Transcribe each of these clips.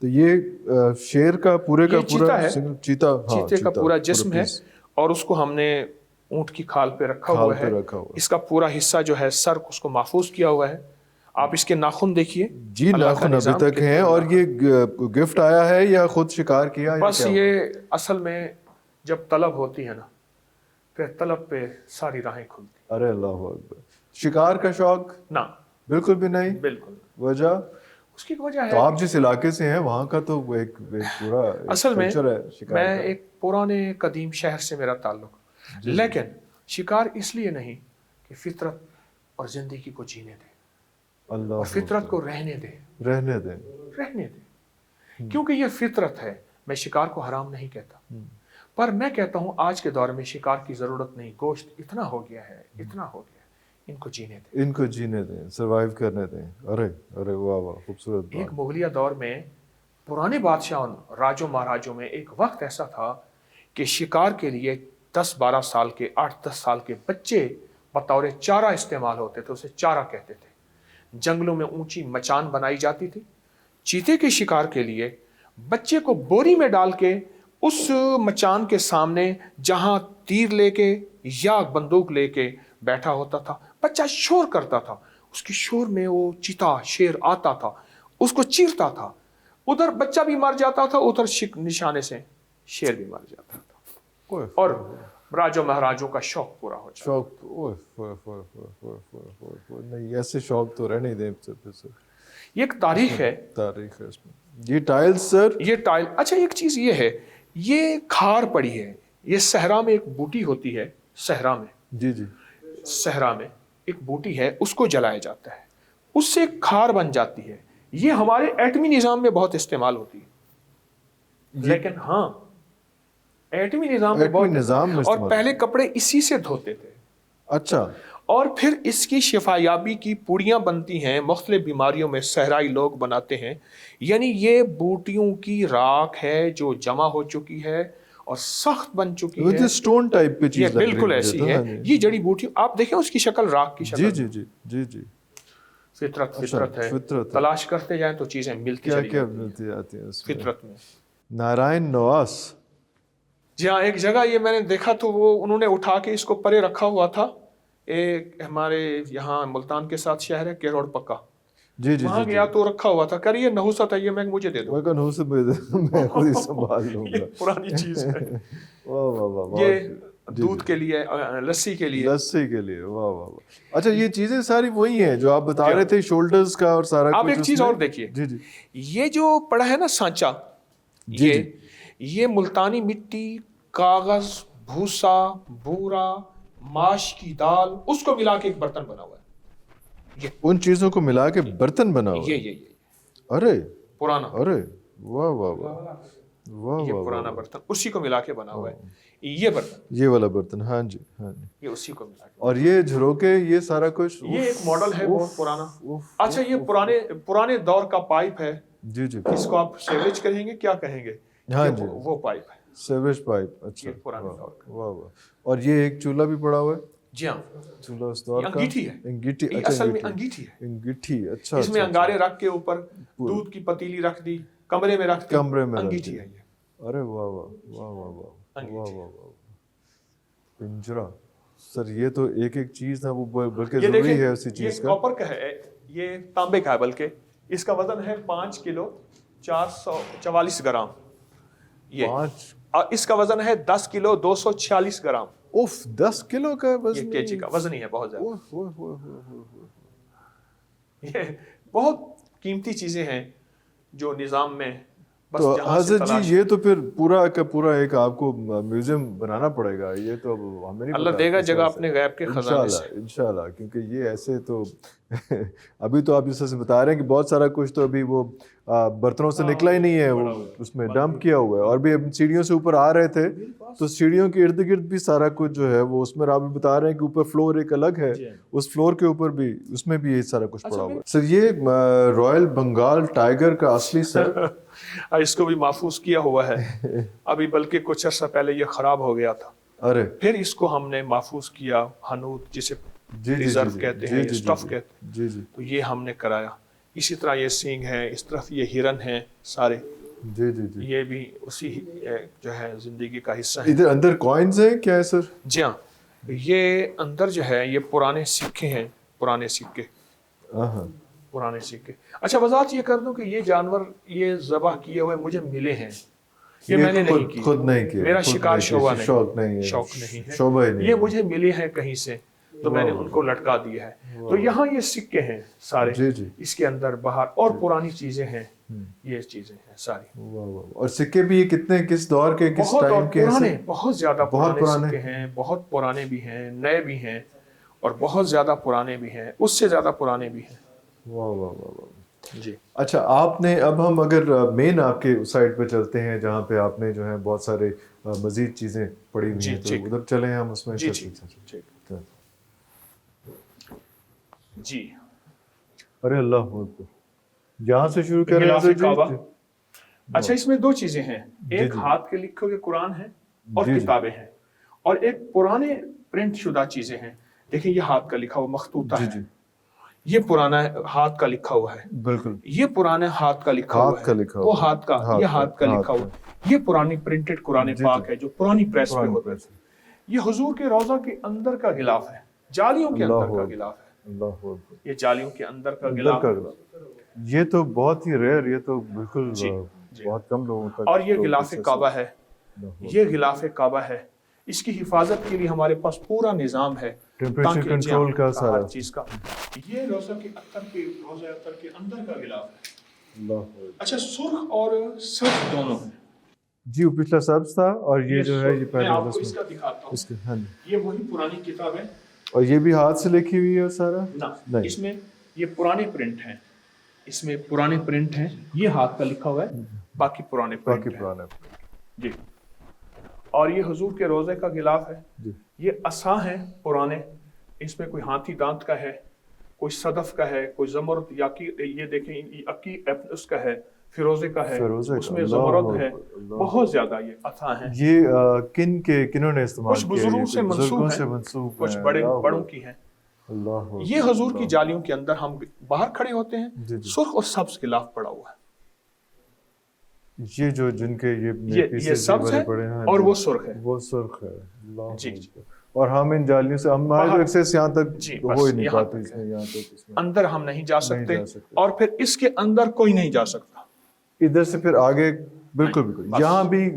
تو یہ شیر کا پورے کا پورا چیتے کا پورا جسم ہے اور اس کو ہم نے اونٹ کی کھال پہ رکھا ہوا ہے. اس کا پورا حصہ جو ہے سر اس کو محفوظ کیا ہوا ہے. آپ اس کے ناخن دیکھیے جی، ناخن ابھی تک ہیں. اور یہ گفٹ آیا ہے یا خود شکار کیا؟ بس یہ اصل میں جب طلب ہوتی ہے نا پھر طلب پہ ساری راہیں کھلتی. ارے اللہ اکبر. شکار کا شوق نہ بالکل بھی نہیں؟ بالکل. وجہ اس کی وجہ ہے تو آپ جس علاقے سے ہیں وہاں کا تو ایک پورا اصل میں کلچر ہے شکار میں کا. ایک پرانے قدیم شہر سے میرا تعلق. لیکن شکار اس لیے نہیں کہ فطرت اور زندگی کو جینے دے اور فطرت کو رہنے دے کیونکہ یہ فطرت ہے. میں شکار کو حرام نہیں کہتا پر میں کہتا ہوں آج کے دور میں شکار کی ضرورت نہیں. گوشت اتنا ہو گیا ہے ان کو جینے دیں سروائیو کرنے دیں. ارے واہ واہ خوبصورت. ایک مغلیہ دور میں پرانے بادشاہوں راجوں مہاراجوں میں ایک وقت ایسا تھا کہ شکار کے لیے 10-12 سال کے 8-10 سال کے بچے بطور چارہ استعمال ہوتے تھے. اسے چارہ کہتے تھے. جنگلوں میں اونچی مچان بنائی جاتی تھی. چیتے کے شکار کے لیے بچے کو بوری میں ڈال کے اس مچان کے سامنے جہاں تیر لے کے یا بندوق لے کے بیٹھا ہوتا تھا بچہ شور کرتا تھا. اس کی شور میں وہ چیتا شیر آتا تھا اس کو چیرتا تھا. ادھر بچہ بھی مر جاتا تھا ادھر نشانے سے شیر بھی مر جاتا تھا اور راجوں مہاراجوں کا شوق پورا ہو جاتا. نہیں ایسے شوق تو رہ نہیں دیں. یہ ایک تاریخ ہے اس میں. یہ ٹائل سر اچھا ایک چیز یہ ہے یہ کھار پڑی ہے. یہ صحرا میں ایک بوٹی ہوتی ہے. صحرا میں ایک بوٹی ہے اس کو جلایا جاتا ہے اس سے ایک کھار بن جاتی ہے. یہ ہمارے ایٹمی نظام میں بہت استعمال ہوتی ہے. لیکن ہاں ایٹمی نظام میں بہت اور پہلے کپڑے اسی سے دھوتے تھے. اچھا. اور پھر اس کی شفایابی کی پوڑیاں بنتی ہیں مختلف بیماریوں میں صحرائی لوگ بناتے ہیں. یعنی یہ بوٹیوں کی راکھ ہے جو جمع ہو چکی ہے اور سخت بن چکی ہے. سٹون ٹائپ پہ چیز بالکل ایسی ہے. یہ جڑی بوٹی آپ دیکھیں اس کی شکل راکھ کی شکل. جی فطرت ہے. تلاش کرتے جائیں تو چیزیں ملتی جاتی ہیں فطرت میں. نارائن نواس. جی ہاں ایک جگہ یہ میں نے دیکھا تو وہ انہوں نے اٹھا کے اس کو پرے رکھا ہوا تھا. ایک ہمارے یہاں ملتان کے ساتھ شہر ہے کیروڑ پکا. وہاں گیا تو رکھا ہوا تھا. کر یہ نحوست ہے یہ میں مجھے دے دو. میں خود ہی سنبھال لوں گا. پرانی چیز ہے. یہ دودھ کے لیے لسی کے لیے. واہ واہ. اچھا یہ چیزیں ساری وہی ہیں جو آپ بتا رہے تھے شولڈرز کا اور سارا. آپ ایک چیز اور دیکھیے یہ جو پڑا ہے نا سانچا یہ ملتانی مٹی کاغذ بھوسا بھورا ماش کی دال اس کو ملا کے ایک برتن بنا ہوا ہے. ان چیزوں کو ملا کے برتن بنا ہوا ہے. یہ ارے پرانا. ارے واہ واہ واہ. یہ پرانا برتن اسی کو ملا کے بنا ہوا ہے. یہ برتن یہ والا برتن. ہاں جی یہ اسی کو ملا کے. اور یہ جھروکے یہ سارا کچھ یہ ایک ماڈل ہے بہت پرانا. اچھا یہ پرانے دور کا پائپ ہے. جی اس کو آپ سیوریج کہیں گے کیا کہیں گے؟ ہاں جی وہ پائپ ہے سیوریج پائپ. اچھا پرانے دور کا. واہ واہ. اور یہ ایک چولہا بھی پڑا ہوا ہے. جی ہاں چولہا اس دور کا. انگیٹھی ہے. انگیٹھی. اصل میں انگیٹھی ہے. انگیٹھی. اچھا. اس میں انگارے رکھ کے اوپر دودھ کی پتیلی رکھ دی کمرے میں رکھ دی. انگیٹھی ہے یہ. ارے واہ واہ واہ واہ واہ واہ واہ. پنجرا سر یہ تو ایک ایک چیز نا وہ بلکہ ضروری ہے اسی چیز کا. یہ کاپر کا ہے یہ تانبے کا ہے بلکہ اس کا وزن ہے 5 کلو 444 گرام. یہ اس کا وزن ہے 10 کلو 246 گرام. 10 کلو کا وزن. یہ کیجی کا وزن ہی ہے بہت زیادہ. یہ بہت قیمتی چیزیں ہیں جو نظام میں تو حضرت جی یہ تو پھر پورا کا پورا ایک آپ کو میوزیم بنانا پڑے گا. یہ تو اب ہمیں نہیں اللہ دے گا جگہ اپنے غیب کے خزانے سے انشاءاللہ. کیونکہ یہ ایسے تو ابھی تو آپ جس طرح سے بتا رہے ہیں کہ بہت سارا کچھ تو ابھی وہ برتنوں سے نکلا ہی نہیں ہے وہ اس میں ڈمپ کیا ہوا ہے. اور بھی سیڑھیوں سے اوپر آ رہے تھے تو سیڑھیوں کے ارد گرد بھی سارا کچھ جو ہے وہ اس میں آپ بتا رہے ہیں کہ اوپر فلور ایک الگ ہے اس فلور کے اوپر بھی اس میں بھی یہ سارا کچھ پڑا ہوا ہے. سر یہ رائل بنگال ٹائیگر کا اصلی سر اس کو بھی محفوظ کیا ہوا ہے ابھی بلکہ کچھ عرصہ پہلے یہ خراب ہو گیا تھا. ارے پھر اس کو ہم نے محفوظ کیا. حنوط جسے ریزرو کہتے ہیں اسٹف کہتے ہیں. تو یہ ہم نے کرایا. इसी तरह ये सींग है, इस तरफ ये हिरन है सारे, जी जी जी। ये भी उसी जो है जिंदगी का हिस्सा है। इधर अंदर कॉइन्स हैं क्या है सर? जी हाँ, ये अंदर जो है ये पुराने सिक्के हैं, पुराने सिक्के, हाँ। पुराने सिक्के। अच्छा वजाहत ये कर दूं कि ये जानवर ये ज़बह किए हुए मुझे मिले हैं, ये मैंने नहीं किए, खुद नहीं किया, मेरा खुद शिकार नहीं किया, शौक नहीं, शौक नहीं है, शौक नहीं है, शोभा ही नहीं ये है। मुझे मिले हैं कहीं से, तो मैंने उनको लटका दिया है। तो यहाँ ये सिक्के हैं सारे, जी जी। इसके अंदर बाहर और पुरानी चीजें हैं, ये चीजें हैं सारी। वाह वाह। और सिक्के भी ये कितने, किस दौर के, किस बहुत टाइम और के हैं पुराने, सर? बहुत ज्यादा बहुत पुराने पुराने। सिक्के हैं, बहुत पुराने भी हैं, नए भी हैं, और बहुत ज्यादा पुराने भी हैं, उससे ज्यादा पुराने भी हैं। वाह वाह वाह वाह। जी। अच्छा, आपने, अब हम अगर मेन आपके साइड पे चलते हैं जहाँ पे आपने जो है बहुत सारे मजीद चीजें पड़ी हुई जी, हैं, तो ठीक। उधर चले हम उसमें। जी चलते- ठीक चलते- ठीक। चलते। जी, अरे अल्लाह अकबर। यहाँ से शुरू करें गिलाफ सर जी? काबा। अच्छा, इसमें दो चीजें हैं, जी, एक जी। हाथ के लिखे हुए कुरान है और जी, जी। किताबें हैं, और एक पुराने प्रिंट शुदा चीजें हैं। देखिए ये हाथ का लिखा हुआ मखतूता जी है, जी ये पुराना हाथ का लिखा हुआ है, बिल्कुल। ये पुराने हाथ का लिखा हुआ हाथ का है, लिखा वो हुआ है। हाथ का, ये हाथ का लिखा हुआ, ये पुरानी प्रिंटेड कुरान जी, पाक जी। है जो पुरानी प्रेस पे पुरानी होता है। प्रेस। ये हुजूर के रोजा के अंदर का गिलाफ है, जालियों के अंदर का गिलाफ है, अल्लाह अकबर। ये जालियों के अंदर का अंदर गिलाफ का है। गिलाफ। ये तो बहुत ही रेयर, ये तो बिल्कुल जी, जी। बहुत कम लोगों तक। और ये तो गिलाफ इससे- काबा है, अल्लाह ये गिलाफ काबा है, इसकी हिफाजत के लिए हमारे पास पूरा निज़ाम है, टेम्परेचर ताकि कंट्रोल का सारा। हर चीज का। ये रोजा के अत्तर के अंदर का गिलाफ है। अल्लाह अकबर। अच्छा, सुर्ख और सब्ज दोनों है। जी, वो पिछला सब्ज था और ये जो है ये मैं पहले आपको उसमें इसका दिखाता हूँ, इसके। हाँ जी। ये वही पुरानी किताब है और ये भी हाथ से लिखी हुई है सारा? ना, नहीं। इसमें ये पुराने प्रिंट हैं, इसमें पुराने प्रिंट हैं, ये हाथ का लिखा हुआ है, बाकी पुराने प्रिंट बाकी हैं। पुराने। जी। और ये हुजूर के रोजे का गिलाफ है, जी। ये असा है पुराने, इसमें कोई हाथी दांत का है, कोई सदफ का है, कोई जमरद याकी, ये देखें ये अकी उसका है, फिरोजे का है, फिरोजे का, उसमें अल्लाह जमरद है, अल्लाह। बहुत ज्यादा ये असा है। ये किन्होंने इस्तेमाल कुछ किया? बुजुर्गों ये से बुजुर्गों मंसूब से है, मंसूब कुछ है। बड़े अल्लाह बड़ों की है। अल्लाह। ये हुजूर की जालियों के अंदर हम बाहर खड़े होते जी, हैं, जी। सुर्ख और सब्ज गिलाफ पड़ा हुआ है, ये जो जिनके ये ये pieces सब्ज बड़े है बड़े हैं और जी, वो सुर्ख है। वो सुर्ख है। अल्लाह जी, जी। अकबर। और हम इन जालियों से, हमारे बाहर- एक्सेस यहाँ तक जी, हो बस ही नहीं यहाँ पाती तक इसमें, है। यहाँ तक इसमें। अंदर हम नहीं जा नहीं सकते, जा सकते। और फिर इसके अंदर कोई नहीं जा सकता। इधर से फिर आगे बिल्कुल बिल्कुल बस। यहाँ भी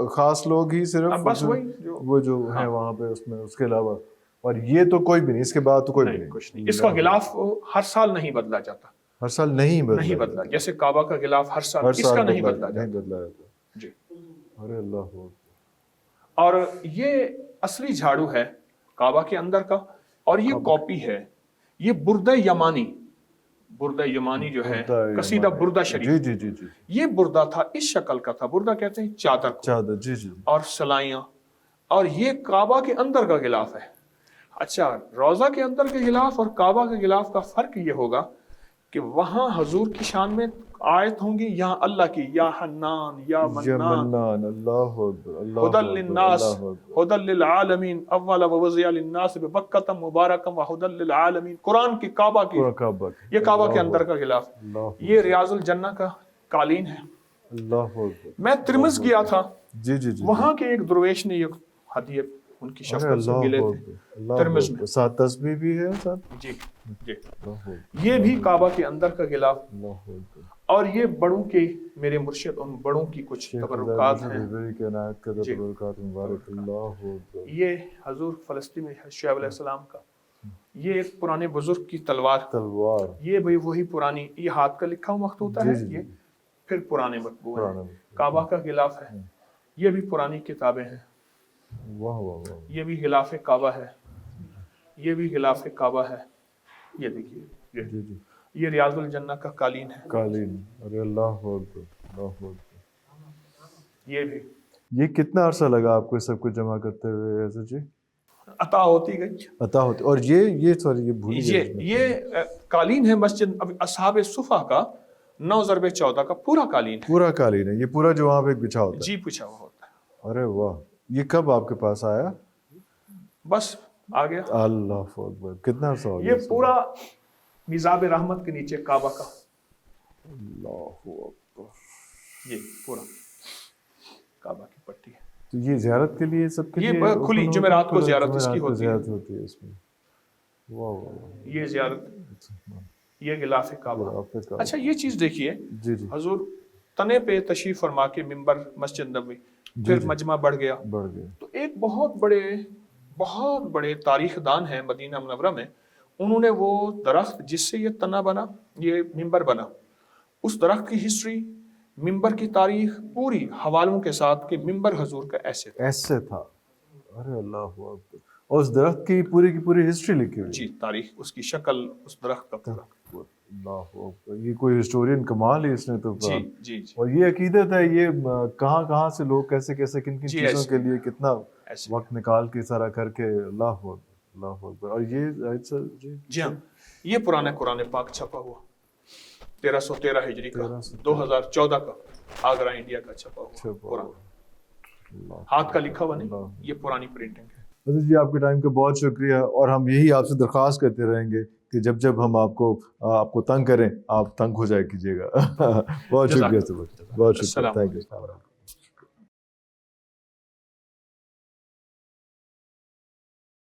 खास लोग ही सिर्फ, अब बस जो- वही वो जो है वहाँ पे उसमें, उसके अलावा और ये तो कोई भी नहीं, इसके बाद तो कोई भी नहीं, नहीं। कुछ नहीं। इसका गिलाफ हर साल नहीं बदला जाता, हर साल नहीं नहीं बदला, जैसे काबा का गिलाफ हर साल, हर साल इसका नहीं बदला नहीं जाता। बदला जाता। जी। अरे अल्लाह अकबर। और ये असली झाड़ू है काबा के अंदर का, और ये कॉपी है, ये बुर्दा यमानी, बुर्दा यमानी जो है बुर्दा कसीदा यमानी। बुर्दा जी शरीफ, जी जी जी। ये बुर्दा था, इस शक्ल का था। बुर्दा कहते हैं चादर को, चादर। जी जी। और सलाइयाँ, और ये काबा के अंदर का गिलाफ है। अच्छा, रोजा के अंदर के गिलाफ और काबा के गिलाफ का फर्क ये होगा कि वहां हजूर की शान में आयत होंगी, यहाँ अल्लाह की, या हन्नान या या मन्नान, मन्नान। अल्लाह अकबर। अल्लाह हुदल अकबर। लिन्नास, अल्लाह अकबर। हुदल लिल आलमीन, अव्वल व वज़िया लिन्नास बबक्कतम मुबारकम व हुदल लिल आलमीन। कुरान की, काबा की, काबा की। ये काबा के अल्लाह अंदर का गिलाफ। अल्लाह अकबर। ये रियाजुल जन्ना का कालीन है। अल्लाह अकबर। मैं तिरमिज़ गया था, जी जी जी। वहां के एक दरवेश ने ये हदीयत उनकी अरे शफ़क़त से अल्लाह मिले थे, अकबर। अल्लाह तिरमिज़ में। अकबर। साथ तस्बीह भी है साथ। जी जी। अल्लाह अकबर। ये भी काबा के अंदर का गिलाफ, अल्लाह अकबर। और ये बड़ों के, मेरे मुर्शिद उन बड़ों की कुछ तबरुकात हैं। के नायत का जी। तबरुकात मुबारक। अल्लाह अकबर। ये हजूर फ़लस्तीन में शुएब अलैहिस्सलाम का, ये एक पुराने बुजुर्ग की तलवार, तलवार। ये भी वही पुरानी, ये हाथ का लिखा हुआ मखतूता है, जी, जी, ये जी। फिर पुराने मतबू पुराने हैं। मतबू। काबा का गिलाफ है, ये भी पुरानी किताबें हैं। वाह वाह वाह। ये भी गिलाफ काबा है, ये भी गिलाफ काबा है। ये देखिए, जी जी। ये रियाजुल जन्ना का कालीन है। कालीन। अरे अल्लाह अकबर। अल्लाह अकबर। ये भी ये कितना अरसा लगा आपको सब कुछ जमा करते हुए ऐसे जी? अता होती गई। अता होती। और ये सॉरी ये भूल ये कालीन है मस्जिद असहाब सुफा का 9/14 का पूरा कालीन है। पूरा कालीन है ये, पूरा जो वहाँ पे बिछा होता है। जी, पूछा हुआ होता है। अरे वाह। ये कब आपके पास आया? बस आ गया। अल्लाह अकबर। कितना अरसा हो ये गया? पूरा निजाब रहमत के नीचे काबा का اللہ اکبر. یہ پورا کعبہ کی پٹی ہے. تو یہ زیارت کے لیے سب کے یہ لیے کھلی جمعرات کو زیارت اس کی ہوتی ہے. زیارت ہوتی ہے اس میں. واہ واہ. یہ زیارت، یہ غلاف کعبہ. اچھا یہ چیز دیکھیے، جی جی حضور تنے پہ تشریف فرما کے منبر مسجد نبوی، پھر مجمع بڑھ گیا. بڑھ گئے. تو ایک بہت بڑے تاریخ دان ہیں مدینہ منورہ میں، انہوں نے وہ درخت جس سے یہ تنا بنا، یہ منبر بنا، اس درخت کی ہسٹری، منبر کی تاریخ پوری حوالوں کے ساتھ کہ منبر حضور کا ایسے تھا. ارے اللہ اکبر. اور اس درخت کی پوری ہسٹری لکھی ہوئی. جی، تاریخ، اس کی شکل، اس درخت کا پورا. اللہ اکبر. یہ کوئی ہسٹورین کمال ہے اس نے تو. جی جی جی. اور یہ عقیدت ہے، یہ کہاں سے لوگ کیسے کن چیزوں کے لیے کتنا وقت نکال کے سارا کر کے. اللہ اکبر. اور یہ جی ہاں، یہ پرانا قرآن پاک چھپا ہوا 1313 ہجری کا، 2014 کا، آگرہ انڈیا کا چھپا ہوا قرآن، ہاتھ کا لکھا ہوا نہیں، یہ پرانی پرنٹنگ ہے. حضرت جی آپ کے ٹائم کا بہت شکریہ، اور ہم یہی آپ سے درخواست کرتے رہیں گے کہ جب ہم آپ کو تنگ کریں آپ تنگ ہو جائے کیجیے گا. بہت شکریہ. بہت شکریہ. Thank you.